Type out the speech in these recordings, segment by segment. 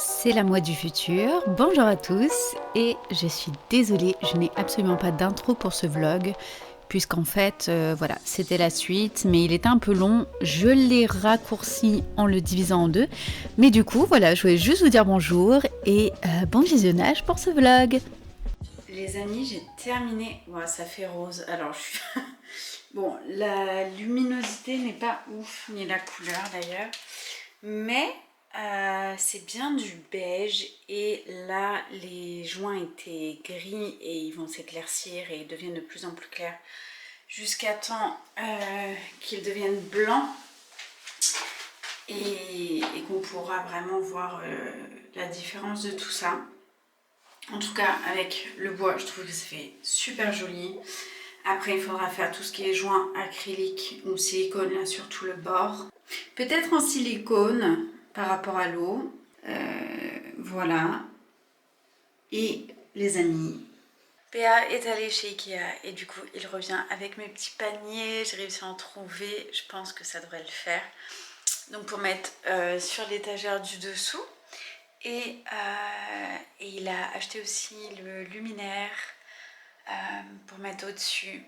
C'est la moi du futur, bonjour à tous et je suis désolée, je n'ai absolument pas d'intro pour ce vlog puisqu'en fait voilà c'était la suite mais il était un peu long, je l'ai raccourci en le divisant en deux mais du coup voilà je voulais juste vous dire bonjour et bon visionnage pour ce vlog. Les amis j'ai terminé, ouais, ça fait rose alors je suis... bon la luminosité n'est pas ouf ni la couleur d'ailleurs mais c'est bien du beige et là les joints étaient gris et ils vont s'éclaircir et ils deviennent de plus en plus clairs jusqu'à temps qu'ils deviennent blancs et qu'on pourra vraiment voir la différence de tout ça. En tout cas avec le bois je trouve que ça fait super joli. Après il faudra faire tout ce qui est joint acrylique ou silicone là sur tout le bord. Peut-être en silicone par rapport à l'eau. Voilà. Et les amis, PA est allé chez Ikea et du coup il revient avec mes petits paniers. J'ai réussi à en trouver, je pense que ça devrait le faire. Donc pour mettre sur l'étagère du dessous. Et il a acheté aussi le luminaire pour mettre au-dessus.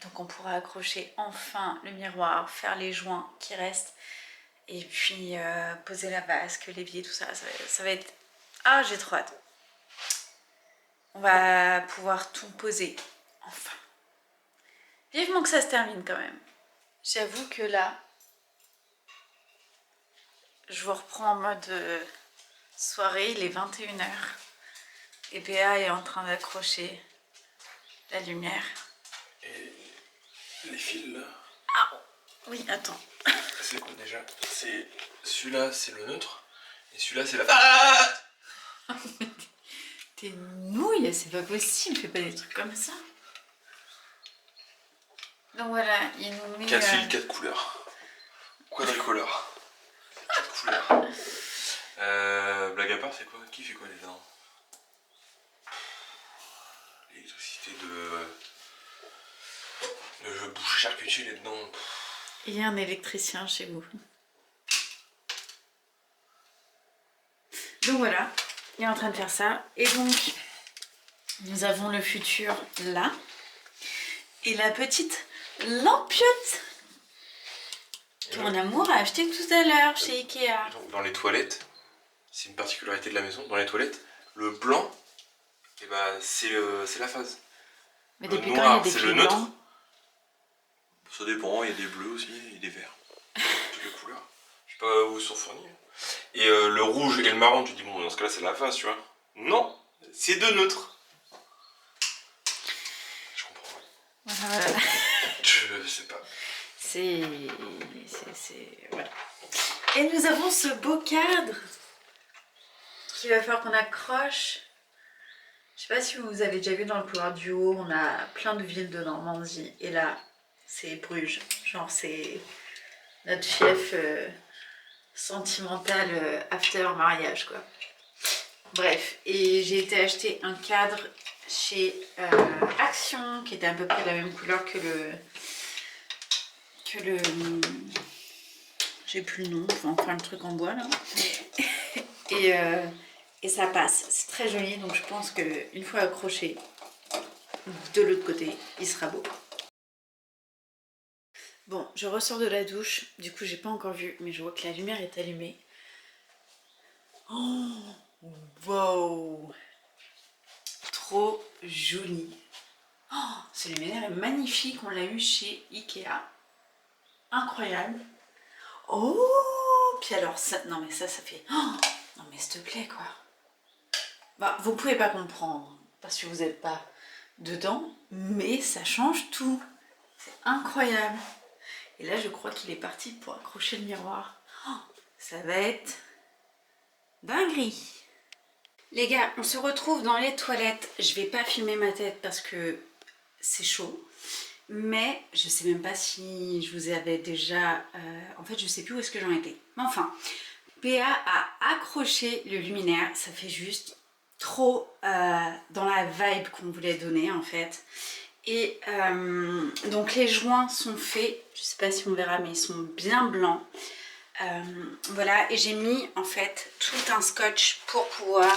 Donc on pourra accrocher enfin le miroir, faire les joints qui restent. Et puis poser la vasque, l'évier, tout ça, ça va être... Ah, j'ai trop hâte. On va pouvoir tout poser, enfin. Vivement que ça se termine quand même. J'avoue que là, je vous reprends en mode soirée, il est 21 h. Et PA est en train d'accrocher la lumière. Et les fils là. Ah oui, attends. C'est quoi déjà? C'est celui-là, c'est le neutre. Et celui-là, c'est la. Ah, T'es nouille, c'est pas possible, fais pas des trucs comme ça. Donc voilà, il nous met... 4 fils, 4 couleurs. Quadricolore. 4 couleurs. Blague à part, c'est quoi? Qui fait quoi dedans? L'électricité de boucher charcutier là-dedans. Il y a un électricien chez vous. Donc voilà, il est en train de faire ça. Et donc, nous avons le futur là. Et la petite lampiote que mon amour a acheté tout à l'heure chez Ikea. Donc, dans les toilettes, c'est une particularité de la maison, dans les toilettes, le blanc, eh ben, c'est la phase. Mais Le depuis noir, quand il y a des c'est fils le neutre. blancs? Ça dépend, il y a des bleus aussi, et des verts. Toutes les couleurs. Je sais pas où ils sont fournis. Et le rouge et le marron, tu dis, bon, dans ce cas-là, c'est la phase, tu vois. Non, c'est deux neutres. Je comprends. Voilà. Je sais pas. C'est... Voilà. Et nous avons ce beau cadre qu'il va falloir qu'on accroche. Je sais pas si vous avez déjà vu dans le couloir du haut, on a plein de villes de Normandie. Et là, c'est Bruges. Genre, c'est notre fief sentimental after mariage, quoi. Bref, et j'ai été acheter un cadre chez Action, qui était à peu près la même couleur que le... j'ai plus le nom, enfin le truc en bois, là. Et ça passe, c'est très joli, donc je pense qu'une fois accroché de l'autre côté, il sera beau. Bon, je ressors de la douche, du coup j'ai pas encore vu, mais je vois que la lumière est allumée. Oh, wow, trop joli. Oh, ce luminaire est magnifique, on l'a eu chez Ikea. Incroyable. Oh, puis alors ça, non mais ça fait... Oh, non mais s'il te plaît quoi. Bah, vous pouvez pas comprendre, parce que vous n'êtes pas dedans, mais ça change tout. C'est incroyable. Et là, je crois qu'il est parti pour accrocher le miroir. Oh, ça va être dinguerie. Les gars, on se retrouve dans les toilettes. Je vais pas filmer ma tête parce que c'est chaud. Mais je sais même pas si je vous avais déjà... en fait, je sais plus où est-ce que j'en étais. Mais enfin, PA a accroché le luminaire. Ça fait juste trop dans la vibe qu'on voulait donner en fait. Et donc les joints sont faits, je sais pas si on verra mais ils sont bien blancs. Voilà, et j'ai mis en fait tout un scotch pour pouvoir,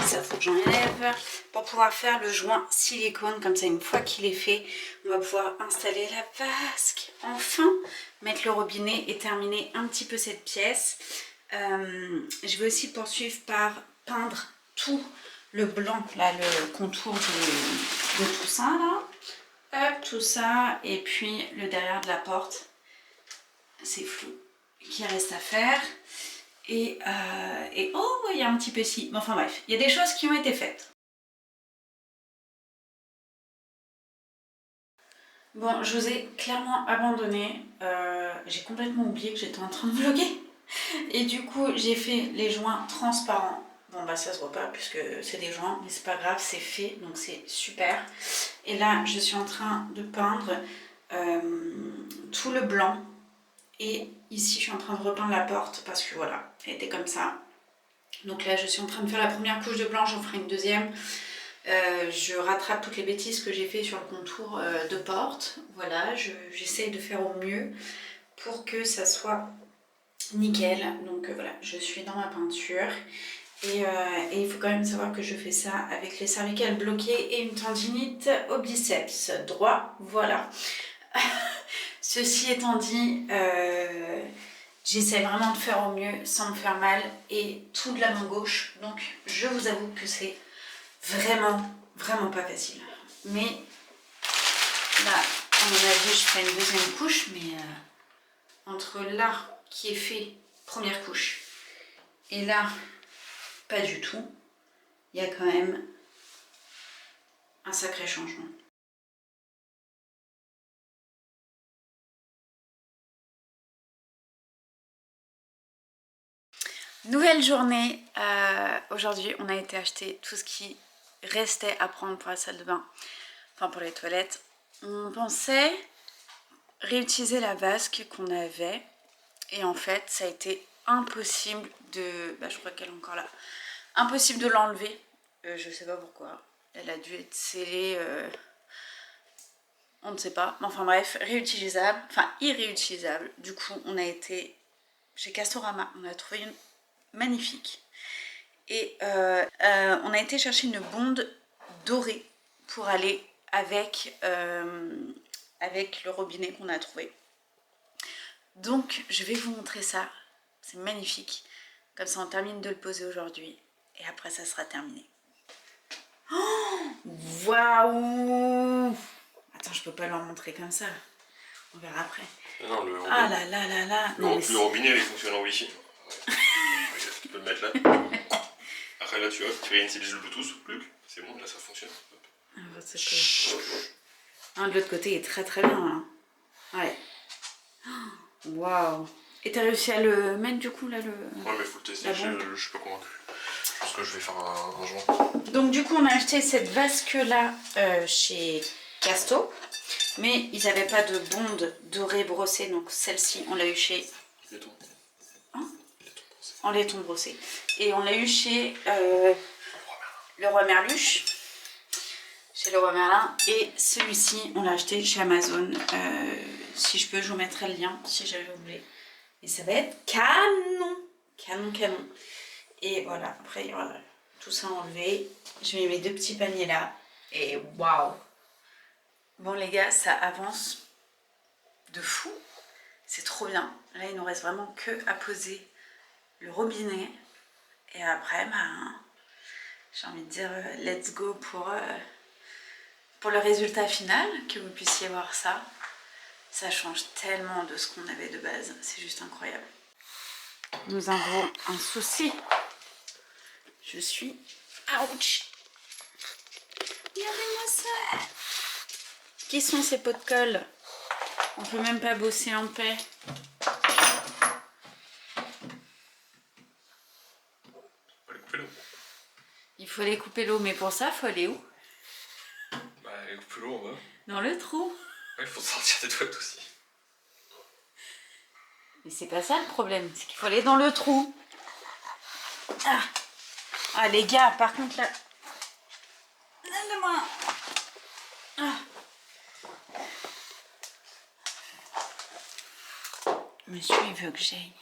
ça faut que j'enlève, pour pouvoir faire le joint silicone. Comme ça, une fois qu'il est fait, on va pouvoir installer la vasque, enfin mettre le robinet et terminer un petit peu cette pièce. Je vais aussi poursuivre par peindre tout le blanc, là, le contour de tout ça là. Hop, tout ça, et puis le derrière de la porte, c'est flou, qui reste à faire. Et oh, il y a un petit peu ici. Bon, enfin bref, il y a des choses qui ont été faites. Bon, je vous ai clairement abandonné. J'ai complètement oublié que j'étais en train de vlogger. Et du coup, j'ai fait les joints transparents. Bon, bah ça se voit pas puisque c'est des joints, mais c'est pas grave, c'est fait, donc c'est super. Et là, je suis en train de peindre tout le blanc. Et ici, je suis en train de repeindre la porte parce que voilà, elle était comme ça. Donc là, je suis en train de faire la première couche de blanc, j'en ferai une deuxième. Je rattrape toutes les bêtises que j'ai fait sur le contour de porte. Voilà, j'essaye de faire au mieux pour que ça soit nickel. Donc voilà, je suis dans ma peinture. Et il faut quand même savoir que je fais ça avec les cervicales bloquées et une tendinite au biceps droit. Voilà. Ceci étant dit, j'essaie vraiment de faire au mieux sans me faire mal et tout de la main gauche. Donc je vous avoue que c'est vraiment pas facile. Mais là, à mon avis, je ferai une deuxième couche, mais entre là qui est fait, première couche, et là, pas du tout, il y a quand même un sacré changement. Nouvelle journée, aujourd'hui on a été acheter tout ce qui restait à prendre pour la salle de bain, enfin pour les toilettes. On pensait réutiliser la vasque qu'on avait et en fait ça a été impossible de, je crois qu'elle est encore là, impossible de l'enlever, je sais pas pourquoi, elle a dû être scellée, on ne sait pas, enfin bref, réutilisable, enfin irréutilisable. Du coup on a été chez Castorama, on a trouvé une magnifique. Et on a été chercher une bonde dorée pour aller avec, avec le robinet qu'on a trouvé. Donc je vais vous montrer ça, c'est magnifique. Comme ça on termine de le poser aujourd'hui et après ça sera terminé. Waouh! Attends, je peux pas leur montrer comme ça. On verra après. Non, le ah là là là là. Le robinet il fonctionne en wifi. Ouais. Tu peux le mettre là. Après là tu vois, tu as une cellule Bluetooth, plus c'est bon, là ça fonctionne. De l'autre côté il est très très bien là. Ouais. Waouh. Et t'as réussi à le mettre du coup là le. Ouais mais faut le tester, je suis pas convaincu. Je pense que je vais faire un joint. Donc du coup on a acheté cette vasque là chez Casto. Mais ils n'avaient pas de bonde dorée brossée, donc celle-ci on l'a eu chez. Laiton. Hein? Laiton brossé. En laiton brossé. Et on l'a eu chez le Roi Merluche. Chez le Roi Merlin. Et celui-ci on l'a acheté chez Amazon. Si je peux, je vous mettrai le lien si jamais vous voulez. Et ça va être canon. Canon, canon. Et voilà, après il y aura tout ça enlevé. Je mets mes deux petits paniers là. Et waouh! Bon les gars, ça avance de fou. C'est trop bien. Là, il nous reste vraiment que à poser le robinet. Et après, j'ai envie de dire let's go pour le résultat final, que vous puissiez voir ça. Ça change tellement de ce qu'on avait de base. C'est juste incroyable. Nous avons un souci. Je suis... Ouch! Regardez-moi ça! Qui sont ces pots de colle? On peut même pas bosser en paix. Il faut aller couper l'eau, mais pour ça, il faut aller où? Bah, couper l'eau en bas. Dans le trou. Ouais, il faut sortir des toilettes aussi. Mais c'est pas ça le problème, c'est qu'il faut aller dans le trou. Ah les gars, par contre là... Donne-moi. Monsieur, il veut que j'aille.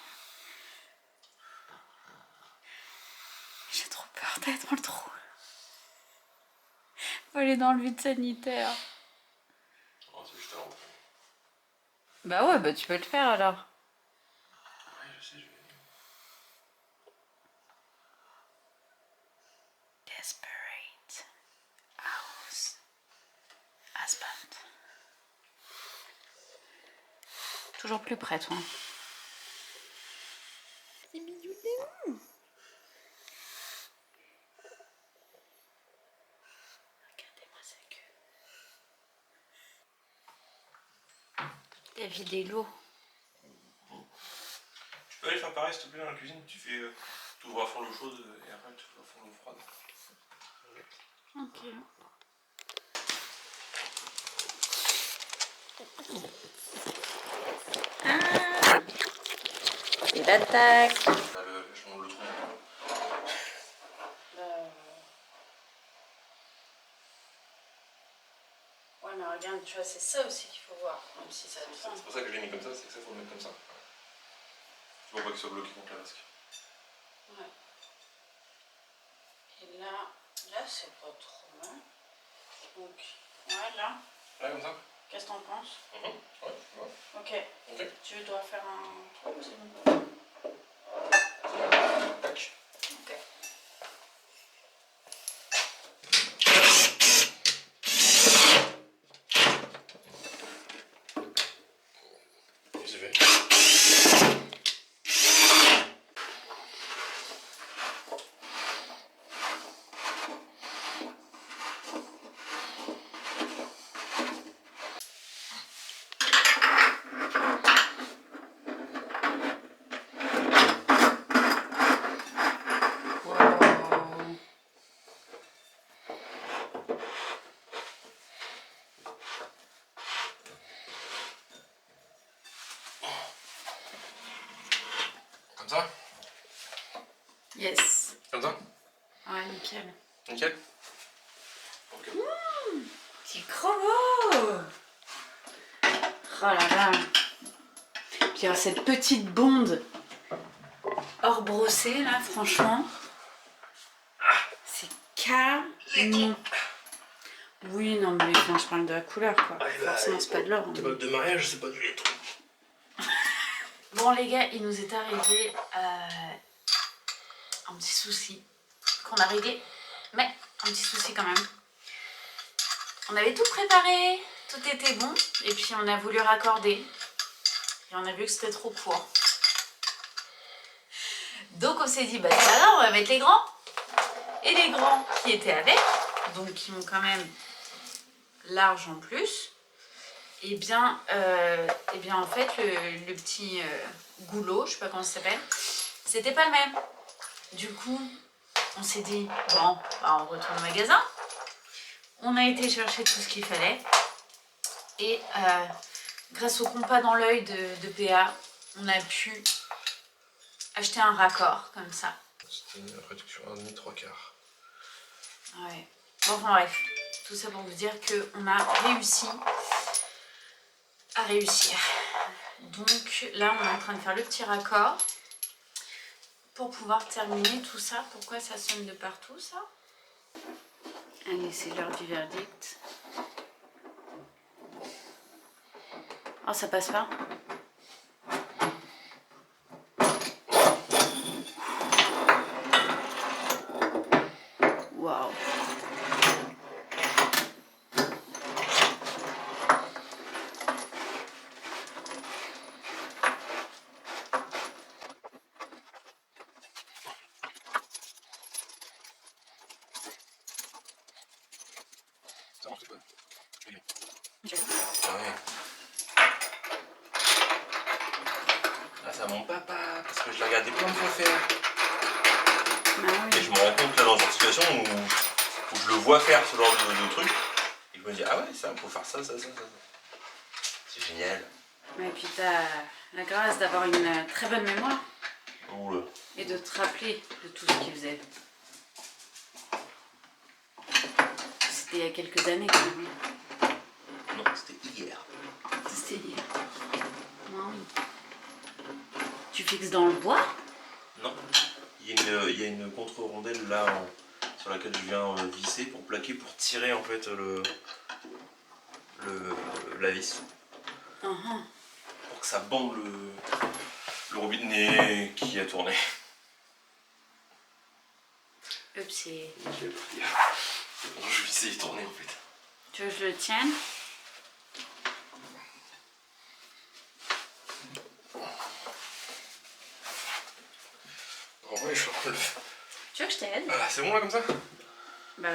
tête dans le trou. Faut aller dans le vide sanitaire. Oh, c'est juste avant. Bah ouais, bah tu peux le faire alors. Ouais, je sais, je vais. Desperate house husband. Toujours plus près, toi. C'est mignon. Regardez-moi sa queue. Il a vidé l'eau. Tu peux aller faire pareil s'il te plaît dans la cuisine, tu fais. Tu ouvres à fond l'eau chaude et après tu ouvres à fond l'eau froide. Ok. Ah, il attaque. Ah, je monte le trou. Ouais, mais regarde, tu vois, c'est ça aussi qu'il faut voir. Même si ça C'est pour ça que je l'ai mis comme ça, c'est que ça faut le mettre comme ça. Tu vois pas qu'il soit bloqué contre la vasque. Ouais. Et là c'est pas trop mal. Donc, ouais, là. Là, comme ça. Qu'est-ce que t'en penses? Ouais, je vois. Ok. Ok. Tu dois faire un trou ou c'est bon? Tac. Ok. Et c'est fait. Comme ça? Yes. Comme ça? Ouais, nickel. Nickel? Ok. Petit crobo. Oh là là. Puis alors, cette petite bonde hors brossée là, franchement, c'est canon. Oui, non, mais enfin, je parle de la couleur quoi. Forcément, c'est pas de l'or. Kebab de mariage, c'est pas du lait. Bon, les gars, il nous est arrivé un petit souci qu'on a réglé, mais un petit souci quand même. On avait tout préparé, tout était bon, et puis on a voulu raccorder. Et on a vu que c'était trop court. Donc on s'est dit, bah ça va, on va mettre les grands. Et les grands qui étaient avec, donc qui ont quand même large en plus, et bien en fait le petit goulot, je sais pas comment ça s'appelle, c'était pas le même. Du coup, on s'est dit, bon, bah on retourne au magasin. On a été chercher tout ce qu'il fallait. Et grâce au compas dans l'œil de PA, on a pu acheter un raccord comme ça. C'était une réduction à 1,5 3/4. Ouais. Bon, enfin bref, tout ça pour vous dire qu'on a réussi à réussir. Donc là, on est en train de faire le petit raccord pour pouvoir terminer tout ça. Pourquoi ça sonne de partout, ça? Allez, c'est l'heure du verdict. Oh, ça passe pas? Waouh! Ça marche pas. Okay. Ouais. Ah, c'est à mon papa, parce que je l'ai regardé plein de fois faire. Ah oui. Et je me rends compte là dans une situation où je le vois faire ce genre de truc. Et je me dis, ah ouais, ça, faut faire ça. C'est génial. Et puis t'as la grâce d'avoir une très bonne mémoire. Oula. Et de te rappeler de tout ce qu'il faisait. C'était il y a quelques années quand même. Non, c'était hier. C'était hier. Non. Tu fixes dans le bois? Non. Il y a une contre-rondelle là sur laquelle je viens visser pour plaquer, pour tirer en fait la vis. Pour que ça bande le robinet qui a tourné. Oupsie. Je vais essayer de tourner en fait. Tu veux que je le tienne? En vrai, je crois le faire. Tu veux que je t'aide? Ah, c'est bon là comme ça? Bah,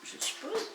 je suppose.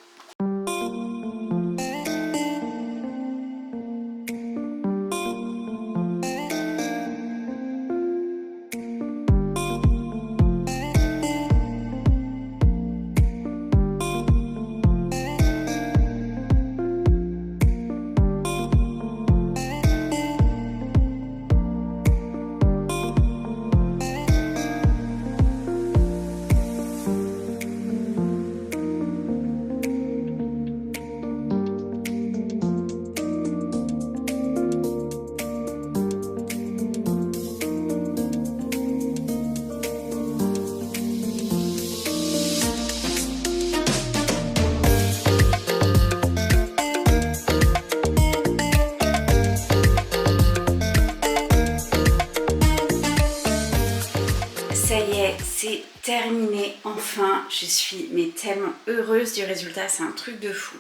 Ça y est, c'est terminé, enfin, je suis tellement heureuse du résultat, c'est un truc de fou.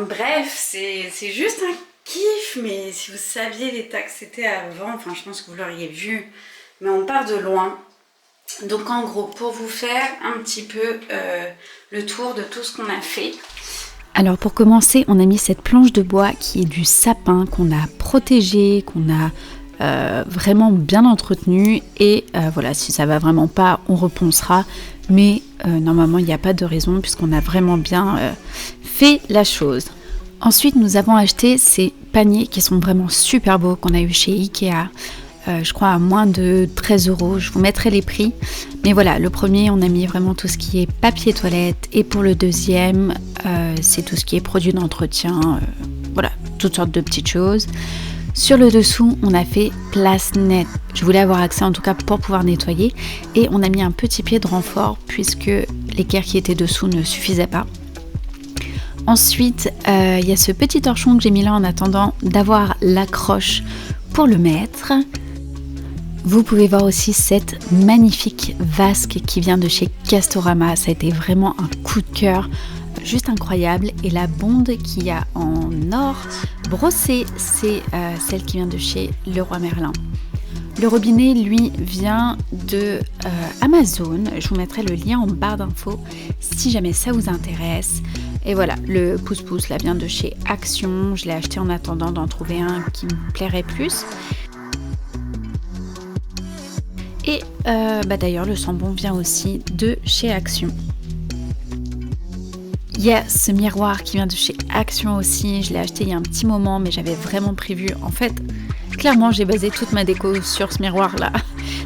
Bref, c'est juste un kiff, mais si vous saviez l'état que c'était avant, enfin je pense que vous l'auriez vu, mais on part de loin. Donc en gros, pour vous faire un petit peu le tour de tout ce qu'on a fait. Alors pour commencer, on a mis cette planche de bois qui est du sapin qu'on a protégé, qu'on a vraiment bien entretenu et voilà, si ça va vraiment pas, on reponcera, mais normalement il n'y a pas de raison puisqu'on a vraiment bien fait la chose. Ensuite, nous avons acheté ces paniers qui sont vraiment super beaux qu'on a eu chez Ikea. Je crois à moins de 13 €, je vous mettrai les prix. Mais voilà, le premier, on a mis vraiment tout ce qui est papier toilette. Et pour le deuxième, c'est tout ce qui est produit d'entretien. Voilà, toutes sortes de petites choses. Sur le dessous, on a fait place nette. Je voulais avoir accès en tout cas pour pouvoir nettoyer. Et on a mis un petit pied de renfort puisque l'équerre qui était dessous ne suffisait pas. Ensuite, il y a ce petit torchon que j'ai mis là en attendant d'avoir l'accroche pour le mettre. Vous pouvez voir aussi cette magnifique vasque qui vient de chez Castorama. Ça a été vraiment un coup de cœur, juste incroyable. Et la bonde qu'il y a en or brossé, c'est celle qui vient de chez Leroy Merlin. Le robinet, lui, vient de Amazon. Je vous mettrai le lien en barre d'infos si jamais ça vous intéresse. Et voilà, le pouce-pouce là vient de chez Action. Je l'ai acheté en attendant d'en trouver un qui me plairait plus. Et d'ailleurs, le sambon vient aussi de chez Action. Il y a ce miroir qui vient de chez Action aussi. Je l'ai acheté il y a un petit moment, mais j'avais vraiment prévu. En fait, clairement, j'ai basé toute ma déco sur ce miroir-là.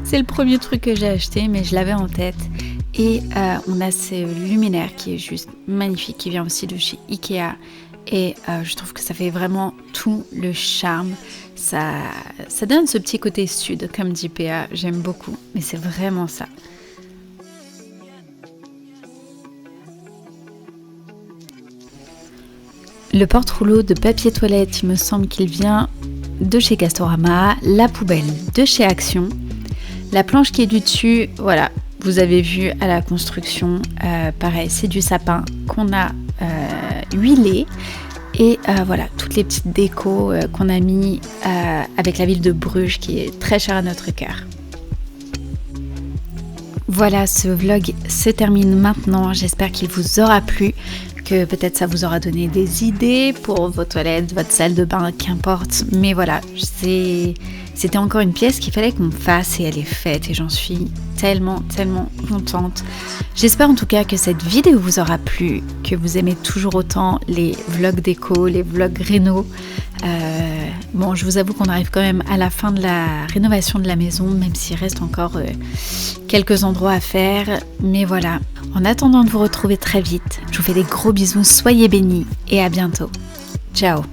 C'est le premier truc que j'ai acheté, mais je l'avais en tête. Et on a ce luminaire qui est juste magnifique, qui vient aussi de chez Ikea. Et je trouve que ça fait vraiment tout le charme. Ça donne ce petit côté sud, comme dit PA, j'aime beaucoup, mais c'est vraiment ça. Le porte-rouleau de papier toilette, il me semble qu'il vient de chez Castorama. La poubelle de chez Action. La planche qui est du dessus, voilà, vous avez vu à la construction, pareil, c'est du sapin qu'on a huilé. Et voilà, toutes les petites décos qu'on a mis avec la ville de Bruges qui est très chère à notre cœur. Voilà, ce vlog se termine maintenant. J'espère qu'il vous aura plu, que peut-être ça vous aura donné des idées pour vos toilettes, votre salle de bain, qu'importe. Mais voilà, c'était encore une pièce qu'il fallait qu'on fasse et elle est faite et j'en suis tellement contente. J'espère en tout cas que cette vidéo vous aura plu, que vous aimez toujours autant les vlogs déco, les vlogs réno. Bon, je vous avoue qu'on arrive quand même à la fin de la rénovation de la maison, même s'il reste encore quelques endroits à faire. Mais voilà, en attendant de vous retrouver très vite, je vous fais des gros bisous, soyez bénis et à bientôt. Ciao.